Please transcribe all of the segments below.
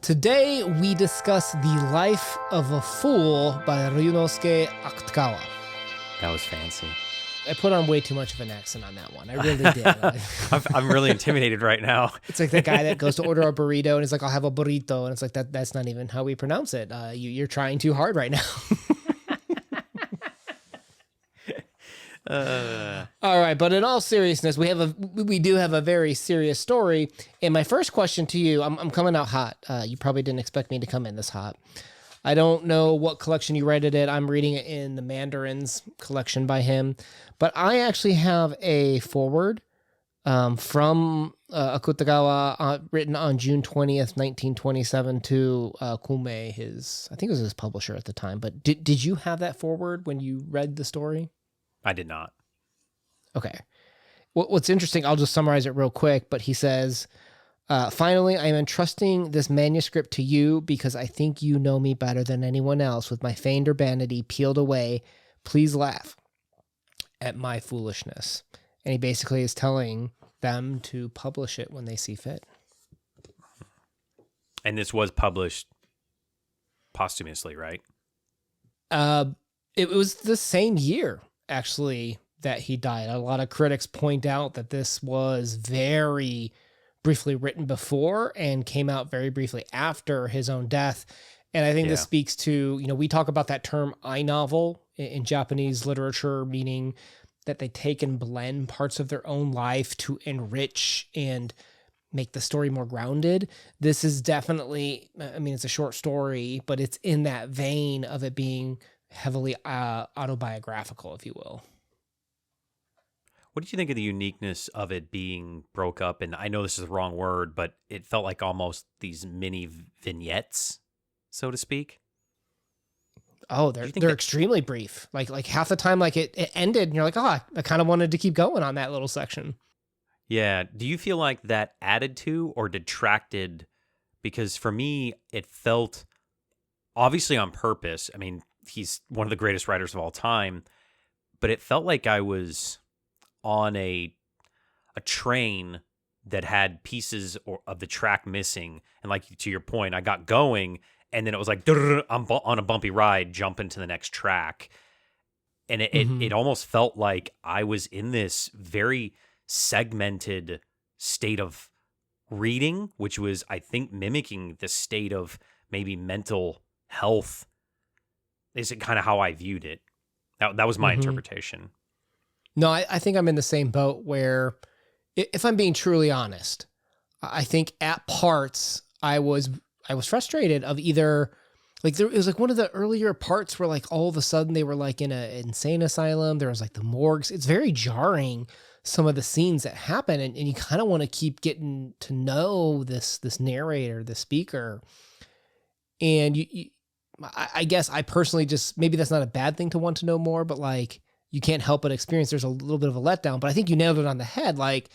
Today we discuss The Life of a Fool by Ryunosuke Akutagawa. That was fancy. I put on way too much of an accent on that one. I really did. I'm really intimidated right now. It's like the guy that goes to order a burrito and he's like, I'll have a burrito. And it's like, that's not even how we pronounce it. You're trying too hard right now. All right, but in all seriousness, we do have a very serious story. And my first question to you, I'm coming out hot. You probably didn't expect me to come in this hot. I don't know what collection you read it in. I'm reading it in the Mandarins collection by him, but I actually have a foreword from Akutagawa written on June 20th, 1927 to Kume, I think it was his publisher at the time. But did you have that foreword when you read the story? I did not. Okay. What's interesting, I'll just summarize it real quick, but he says, finally, I am entrusting this manuscript to you because I think you know me better than anyone else. With my feigned urbanity peeled away, please laugh at my foolishness. And he basically is telling them to publish it when they see fit. And this was published posthumously, right? It was the same year, actually, that he died. A lot of critics point out that this was very briefly written before and came out very briefly after his own death. And I think this speaks to, we talk about that term I-novel in Japanese literature, meaning that they take and blend parts of their own life to enrich and make the story more grounded. This is definitely, it's a short story, but it's in that vein of it being heavily autobiographical, if you will. What did you think of the uniqueness of it being broke up? And I know this is the wrong word, but it felt like almost these mini vignettes, so to speak. Oh, they're extremely brief. Like half the time, like it ended and you're like, I kind of wanted to keep going on that little section. Yeah. Do you feel like that added to or detracted? Because for me, it felt obviously on purpose. I mean, he's one of the greatest writers of all time, but it felt like I was on a train that had pieces of the track missing. And like, to your point, I got going and then it was like, I'm on a bumpy ride, jump into the next track. And it almost felt like I was in this very segmented state of reading, which was, I think, mimicking the state of maybe mental health. Is it kind of how I viewed it? That was my interpretation. No, I think I'm in the same boat where, if I'm being truly honest, I think at parts I was frustrated of either, like it was like one of the earlier parts where like all of a sudden they were like in an insane asylum. There was like the morgues. It's very jarring, some of the scenes that happen, and you kind of want to keep getting to know this narrator, the speaker, and I guess I personally just, maybe that's not a bad thing to want to know more, but like you can't help but experience there's a little bit of a letdown. But I think you nailed it on the head. Like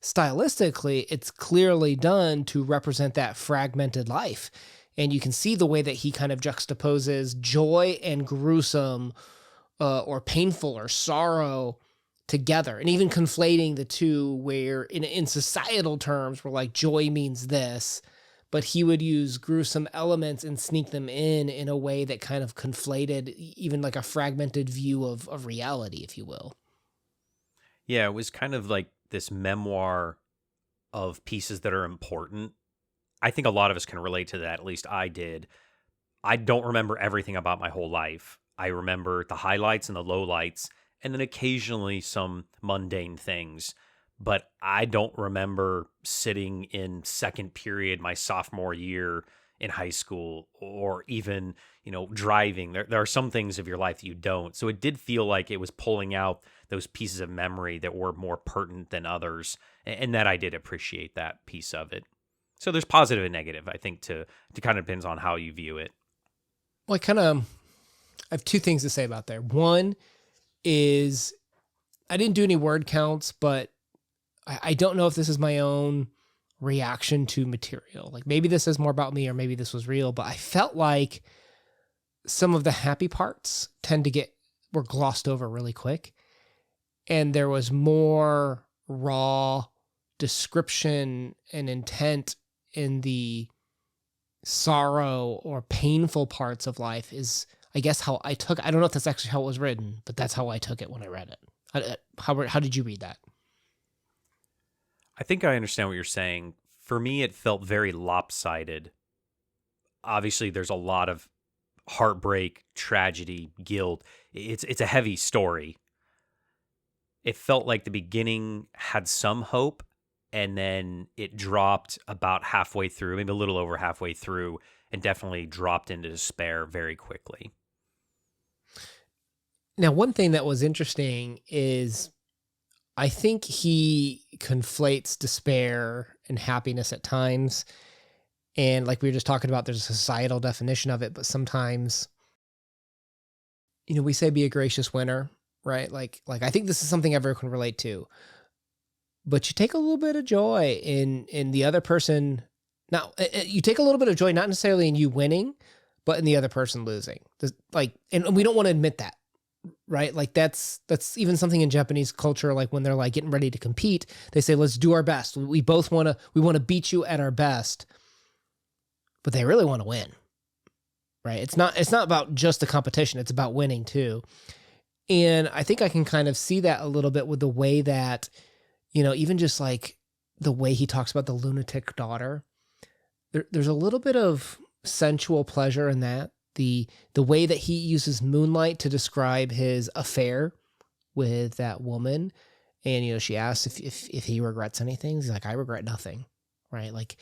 stylistically, it's clearly done to represent that fragmented life. And you can see the way that he kind of juxtaposes joy and gruesome or painful or sorrow together, and even conflating the two where in societal terms, where like joy means this, but he would use gruesome elements and sneak them in a way that kind of conflated even like a fragmented view of reality, if you will. Yeah, it was kind of like this memoir of pieces that are important. I think a lot of us can relate to that, at least I did. I don't remember everything about my whole life. I remember the highlights and the lowlights, and then occasionally some mundane things. But I don't remember sitting in second period my sophomore year in high school, or even, driving. There are some things of your life that you don't. So it did feel like it was pulling out those pieces of memory that were more pertinent than others, and that I did appreciate that piece of it. So there's positive and negative, I think, to kind of depends on how you view it. Well, I have two things to say about there. One is I didn't do any word counts, but I don't know if this is my own reaction to material. Like maybe this is more about me or maybe this was real, but I felt like some of the happy parts were glossed over really quick. And there was more raw description and intent in the sorrow or painful parts of life is, I guess, how I took. I don't know if that's actually how it was written, but that's how I took it when I read it. How did you read that? I think I understand what you're saying. For me, it felt very lopsided. Obviously, there's a lot of heartbreak, tragedy, guilt. It's a heavy story. It felt like the beginning had some hope, and then it dropped about halfway through, maybe a little over halfway through, and definitely dropped into despair very quickly. Now, one thing that was interesting is I think he conflates despair and happiness at times. And like we were just talking about, there's a societal definition of it, but sometimes, we say be a gracious winner, right? Like I think this is something everyone can relate to. But you take a little bit of joy in the other person. Now, you take a little bit of joy, not necessarily in you winning, but in the other person losing. And we don't want to admit that, right? Like that's even something in Japanese culture. Like when they're like getting ready to compete, they say, "Let's do our best. We want to beat you at our best," but they really want to win, right? It's not about just the competition. It's about winning too. And I think I can kind of see that a little bit with the way that, even just like the way he talks about the lunatic daughter, there's a little bit of sensual pleasure in that. The way that he uses moonlight to describe his affair with that woman. And, she asks if he regrets anything. He's like, I regret nothing, right? Like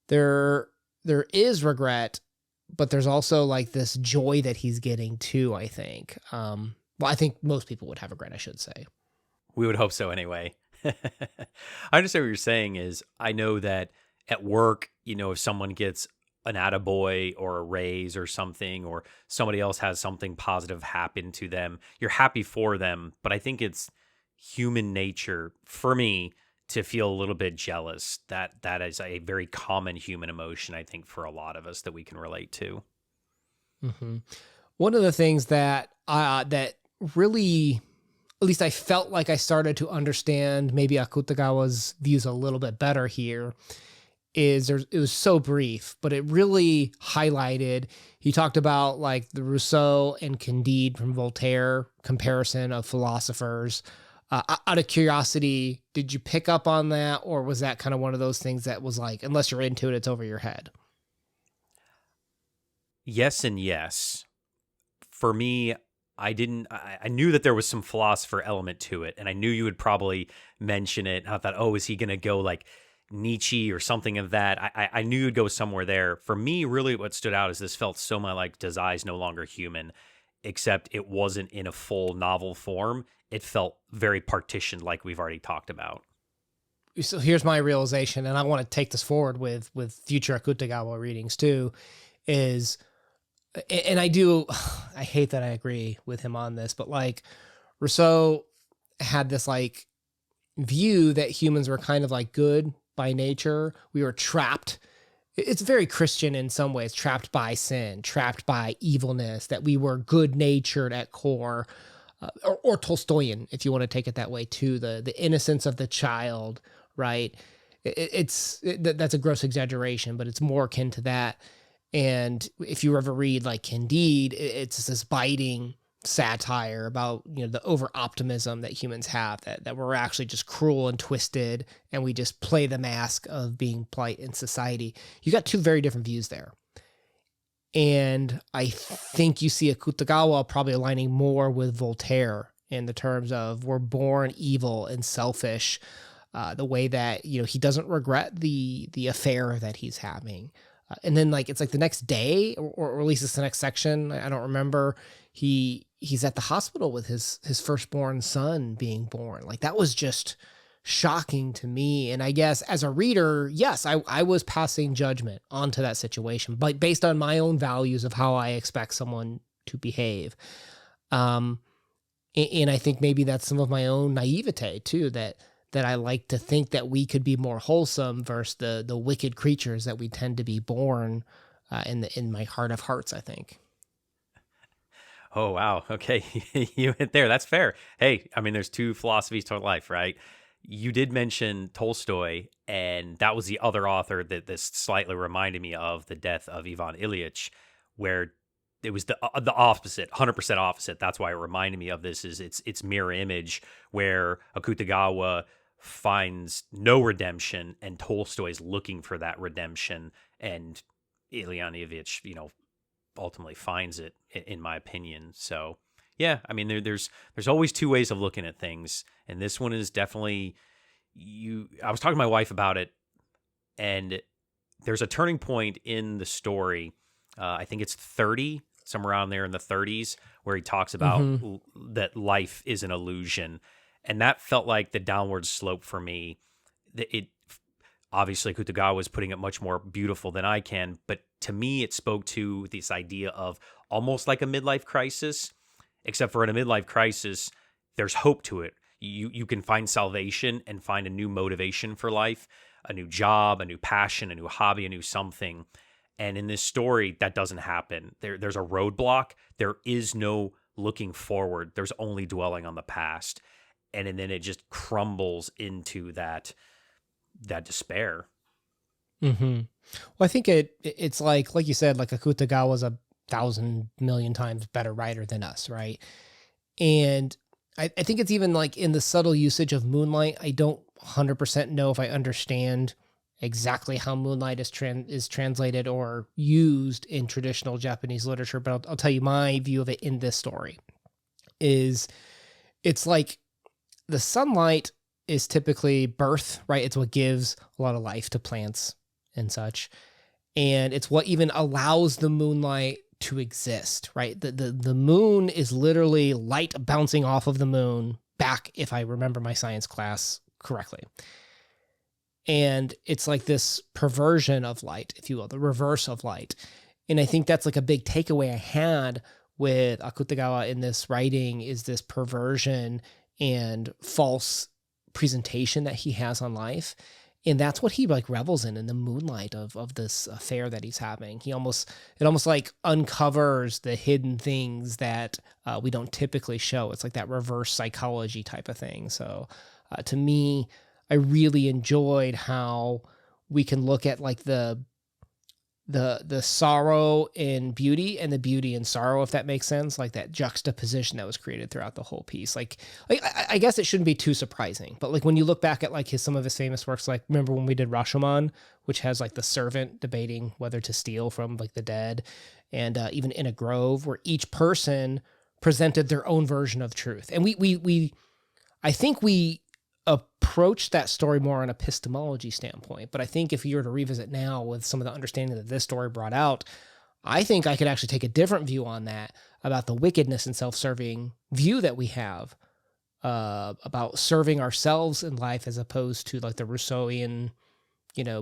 there is regret, but there's also like this joy that he's getting too, I think. Well, I think most people would have regret, I should say. We would hope so anyway. I understand what you're saying is I know that at work, if someone gets an attaboy or a raise or something, or somebody else has something positive happen to them, you're happy for them. But I think it's human nature for me to feel a little bit jealous. That is a very common human emotion, I think, for a lot of us that we can relate to. Mm-hmm. One of the things that that really, at least I felt like I started to understand maybe Akutagawa's views a little bit better here, is it was so brief, but it really highlighted. He talked about like the Rousseau and Candide from Voltaire comparison of philosophers. Out of curiosity, did you pick up on that, or was that kind of one of those things that was like, unless you're into it, it's over your head? Yes and yes. For me, I knew that there was some philosopher element to it, and I knew you would probably mention it. And I thought, oh, is he going to go like Nietzsche or something of that? I knew you'd go somewhere there. For me, really what stood out is this felt so much like Dazai's No Longer Human, except it wasn't in a full novel form. It felt very partitioned, like we've already talked about. So here's my realization, and I want to take this forward with future Akutagawa readings too, is, and I hate that I agree with him on this, but like Rousseau had this like view that humans were kind of like good by nature. We were trapped. It's very Christian in some ways, trapped by sin, trapped by evilness, that we were good natured at core, or Tolstoyan, if you want to take it that way too, the innocence of the child, right? That's a gross exaggeration, but it's more akin to that. And if you ever read like Candide, it's this biting satire about, the over optimism that humans have, that we're actually just cruel and twisted, and we just play the mask of being polite in society. You got two very different views there. And I think you see Akutagawa probably aligning more with Voltaire in the terms of we're born evil and selfish, the way that, he doesn't regret the affair that he's having. And then like, it's like the next day, or at least it's the next section, I don't remember, he's at the hospital with his firstborn son being born. Like that was just shocking to me. And I guess as a reader, yes, I was passing judgment onto that situation, but based on my own values of how I expect someone to behave. And I think maybe that's some of my own naivete too, that I like to think that we could be more wholesome versus the wicked creatures that we tend to be born in my heart of hearts, I think. Oh, wow. Okay. You went there. That's fair. Hey, I mean, there's two philosophies to life, right? you did mention Tolstoy, and that was the other author that this slightly reminded me of, the death of Ivan Ilyich, where it was the opposite, 100% opposite. That's why it reminded me of this. Is it's mirror image, where Akutagawa finds no redemption, and Tolstoy's looking for that redemption, and Ivan Ilyich, ultimately finds it, in my opinion. So yeah, I mean, there's always two ways of looking at things, and this one is definitely I was talking to my wife about it, and there's a turning point in the story. I think it's 30, somewhere around there in the 30s, where he talks about that life is an illusion, and that felt like the downward slope for me. It obviously Akutagawa was putting it much more beautiful than I can, but to me, it spoke to this idea of almost like a midlife crisis, except for in a midlife crisis, there's hope to it. You can find salvation and find a new motivation for life, a new job, a new passion, a new hobby, a new something. And in this story, that doesn't happen. There's a roadblock. There is no looking forward. There's only dwelling on the past. And then it just crumbles into that despair. Mm-hmm. Well, I think it's like you said, like Akutagawa's 1,000 million times better writer than us, right? And I think it's even like in the subtle usage of moonlight. I don't 100% know if I understand exactly how moonlight is translated or used in traditional Japanese literature, but I'll tell you my view of it in this story. It's like the sunlight is typically birth, right? It's what gives a lot of life to plants and such. And it's what even allows the moonlight to exist, right? The moon is literally light bouncing off of the moon back, if I remember my science class correctly. And it's like this perversion of light, if you will, the reverse of light. And I think that's like a big takeaway I had with Akutagawa in this writing, is this perversion and false presentation that he has on life. And that's what he like revels in the moonlight of this affair that he's having. It almost like uncovers the hidden things that we don't typically show. It's like that reverse psychology type of thing. So to me, I really enjoyed how we can look at like the sorrow in beauty and the beauty in sorrow, if that makes sense, like that juxtaposition that was created throughout the whole piece. Like I guess it shouldn't be too surprising, but like when you look back at like some of his famous works, like remember when we did Rashomon, which has like the servant debating whether to steal from like the dead, and even In a Grove, where each person presented their own version of truth. And I think we approach that story more on epistemology standpoint. But I think if you were to revisit now with some of the understanding that this story brought out, I think I could actually take a different view on that, about the wickedness and self-serving view that we have about serving ourselves in life, as opposed to like the Rousseauian,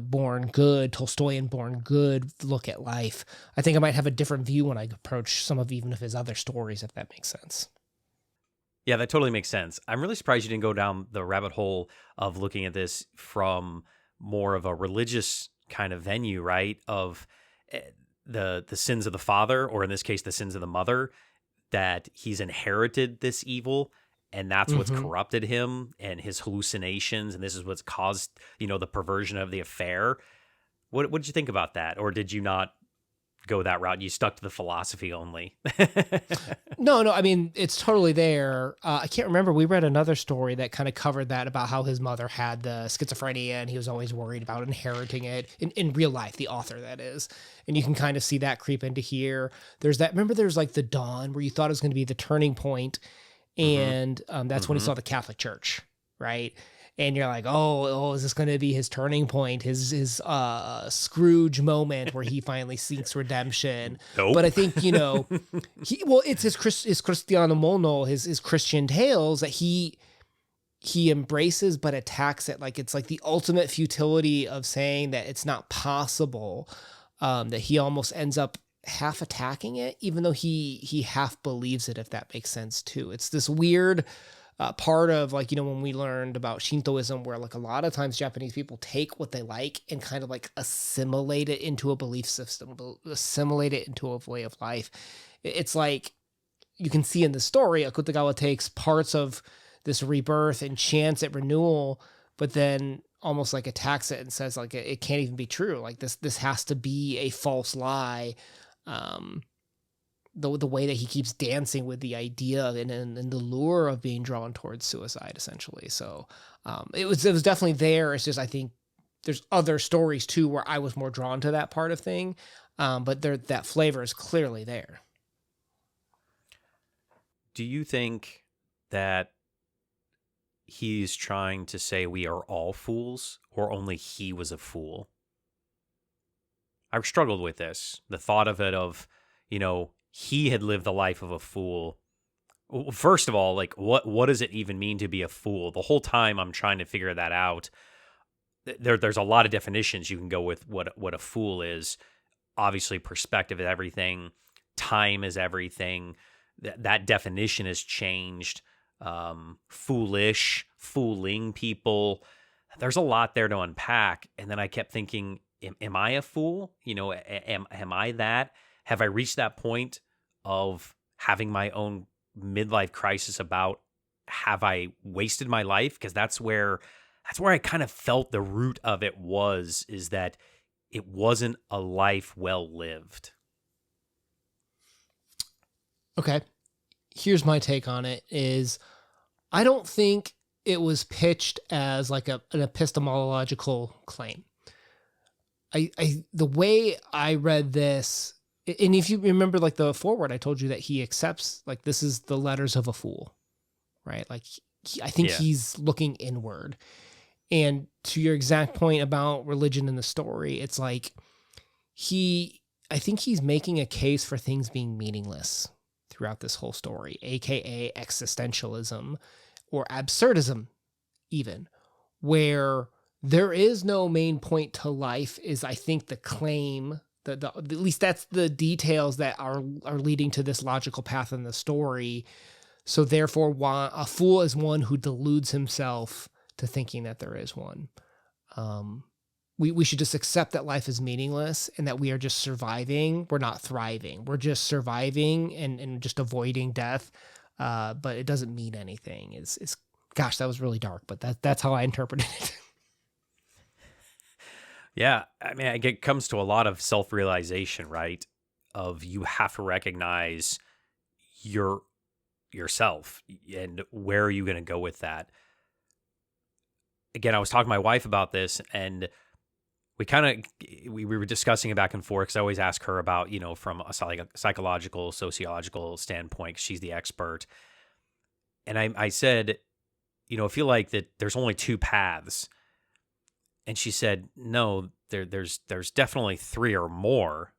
born good, Tolstoyan born good look at life. I think I might have a different view when I approach some of even of his other stories, if that makes sense. Yeah, that totally makes sense. I'm really surprised you didn't go down the rabbit hole of looking at this from more of a religious kind of venue, right? Of the sins of the father, or in this case, the sins of the mother, that he's inherited this evil, and that's what's corrupted him, and his hallucinations, and this is what's caused, the perversion of the affair. What did you think about that? Or did you not go that route? You stuck to the philosophy only. No, I mean, it's totally there. I can't remember. We read another story that kind of covered that, about how his mother had the schizophrenia and he was always worried about inheriting it in real life, the author, that is. And you can kind of see that creep into here. Remember there's like The Dawn, where you thought it was going to be the turning point, and that's when he saw the Catholic Church, right? And you're like, oh, is this going to be his turning point, his Scrooge moment where he finally seeks redemption? Nope. But I think, it's his Cristiano Mono, his Christian tales that he embraces but attacks it. Like it's like the ultimate futility of saying that it's not possible, that he almost ends up half attacking it, even though he half believes it, if that makes sense too. It's this weird part of like, when we learned about Shintoism, where like a lot of times Japanese people take what they like and kind of like assimilate it into a belief system, assimilate it into a way of life. It's like, you can see in the story, Akutagawa takes parts of this rebirth and chance at renewal, but then almost like attacks it and says like it can't even be true. Like this has to be a false lie. The way that he keeps dancing with the idea and the lure of being drawn towards suicide, essentially. So it was definitely there. It's just, I think there's other stories too where I was more drawn to that part of thing, but that flavor is clearly there. Do you think that he's trying to say we are all fools, or only he was a fool? I've struggled with this. The thought of it of, he had lived the life of a fool. First of all, like what does it even mean to be a fool? The whole time I'm trying to figure that out. There's a lot of definitions you can go with what a fool is. Obviously, perspective is everything. Time is everything. That definition has changed. Foolish, fooling people. There's a lot there to unpack. And then I kept thinking, am I a fool? Am I that? Have I reached that point of having my own midlife crisis about, have I wasted my life? Because that's where I kind of felt the root of it is that it wasn't a life well lived. Okay. Here's my take on it is I don't think it was pitched as like an epistemological claim. The way I read this, and if you remember like the foreword, I told you that he accepts, like, this is the letters of a fool, right? Like I think he's looking inward. And to your exact point about religion in the story, it's like I think he's making a case for things being meaningless throughout this whole story, aka existentialism or absurdism even, where there is no main point to life is, I think, the claim, at least that's the details that are leading to this logical path in the story. So therefore, a fool is one who deludes himself to thinking that there is one. We should just accept that life is meaningless and that we are just surviving. We're not thriving. We're just surviving and just avoiding death. But it doesn't mean anything. Gosh, that was really dark, but that's how I interpreted it. Yeah, I mean, it comes to a lot of self-realization, right? Of you have to recognize yourself and where are you going to go with that. Again, I was talking to my wife about this, and we were discussing it back and forth because I always ask her about, from a psychological, sociological standpoint, 'cause she's the expert. And I said, I feel like that there's only two paths. And she said, no, there's definitely three or more.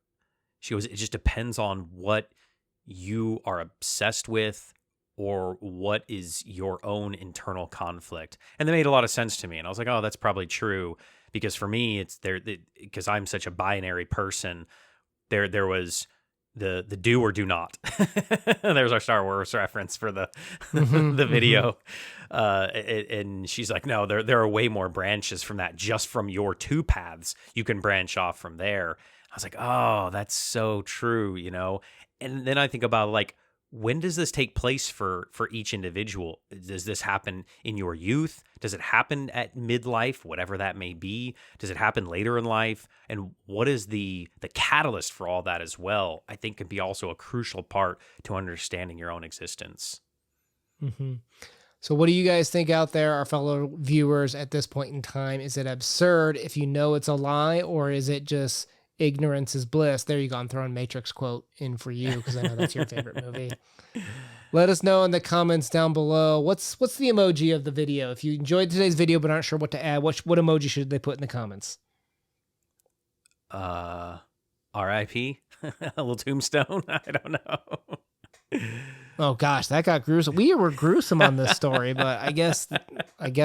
She goes, it just depends on what you are obsessed with or what is your own internal conflict. And that made a lot of sense to me. And I was like, oh, that's probably true. Because for me, it's there, because I'm such a binary person, there was the do or do not. There's our Star Wars reference for the the video. And she's like, no, there are way more branches from that. Just from your two paths, you can branch off from there. I was like, oh, that's so true, And then I think about, like, when does this take place for each individual? Does this happen in your youth? Does it happen at midlife, whatever that may be? Does it happen later in life? And what is the catalyst for all that as well? I think can be also a crucial part to understanding your own existence. Mm-hmm. So what do you guys think out there, our fellow viewers, at this point in time? Is it absurd if you know it's a lie, or is it just ignorance is bliss? There you go. I'm throwing Matrix quote in for you because I know that's your favorite movie. Let us know in the comments down below. What's the emoji of the video? If you enjoyed today's video but aren't sure what to add, what emoji should they put in the comments? R.I.P. A little tombstone. I don't know. Oh gosh, that got gruesome. We were gruesome on this story, but I guess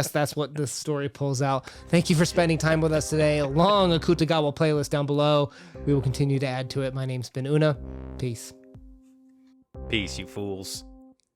that's what this story pulls out. Thank you for spending time with us today. A long Akutagawa playlist down below. We will continue to add to it. My name's been Una. Peace. Peace, you fools.